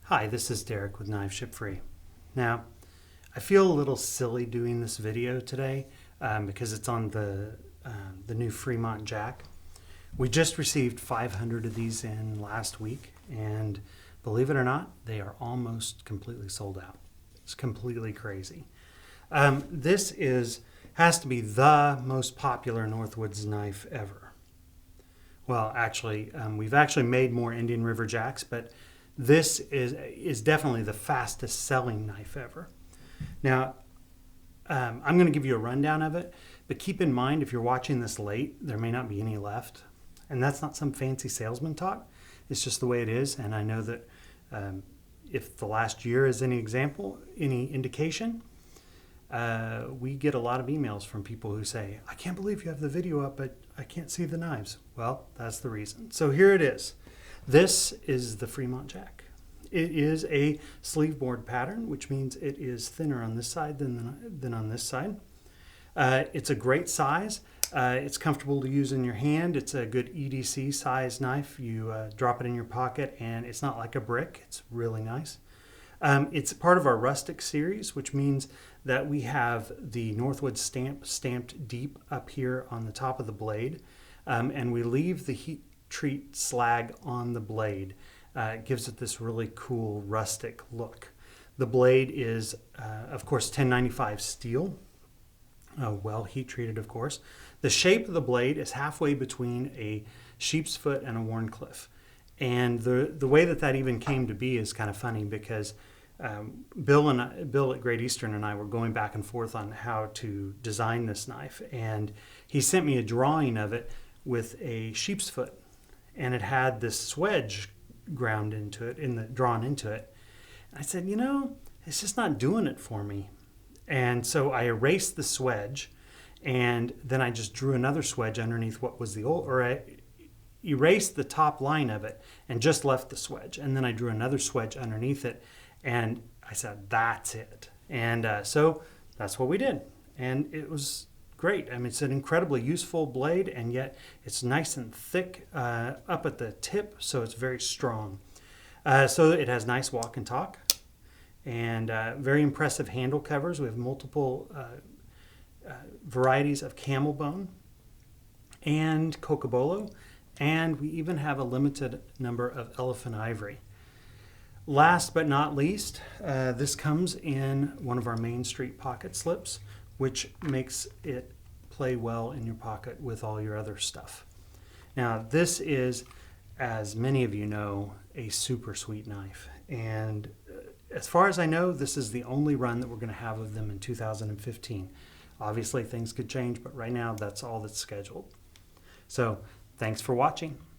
Hi, this is Derek with Knife Ship Free. Now, I feel a little silly doing this video today because it's on the new Fremont jack. We just received 500 of these in last week, and believe it or not, they are almost completely sold out. It's completely crazy. This has to be the most popular Northwoods knife ever. Well, actually, we've actually made more Indian River jacks, but this is definitely the fastest selling knife ever. Now, I'm going to give you a rundown of it, but keep in mind if you're watching this late, there may not be any left. And that's not some fancy salesman talk. It's just the way it is. And I know that if the last year is any example, any indication, we get a lot of emails from people who say, I can't believe you have the video up, but I can't see the knives. Well, that's the reason. So here it is. This is the Fremont jack. It is a sleeve board pattern, which means it is thinner on this side than on this side. It's a great size. It's comfortable to use in your hand. It's a good EDC size knife. You drop it in your pocket and it's not like a brick. It's really nice. It's part of our rustic series, which means that we have the Northwoods stamp stamped deep up here on the top of the blade, and we leave the heat treat slag on the blade. It gives it this really cool rustic look. The blade is, of course, 1095 steel, well heat treated, of course. The shape of the blade is halfway between a sheep's foot and a Warncliffe. And the way that even came to be is kind of funny because Bill at Great Eastern and I were going back and forth on how to design this knife. And he sent me a drawing of it with a sheep's foot. And it had this swedge ground into it, drawn into it. And I said, you know, it's just not doing it for me. And so I erased the swedge, and then I just drew another swedge underneath what was the old, or I erased the top line of it and just left the swedge. And then I drew another swedge underneath it, and I said, that's it. And so that's what we did. And it was great. I mean, it's an incredibly useful blade, and yet it's nice and thick up at the tip, so it's very strong. So it has nice walk and talk, and very impressive handle covers. We have multiple varieties of camel bone and cocobolo, and we even have a limited number of elephant ivory. Last but not least, this comes in one of our Main Street pocket slips, which makes it play well in your pocket with all your other stuff. Now, this is, as many of you know, a super sweet knife. And as far as I know, this is the only run that we're going to have of them in 2015. Obviously, things could change, but right now, that's all that's scheduled. So, thanks for watching.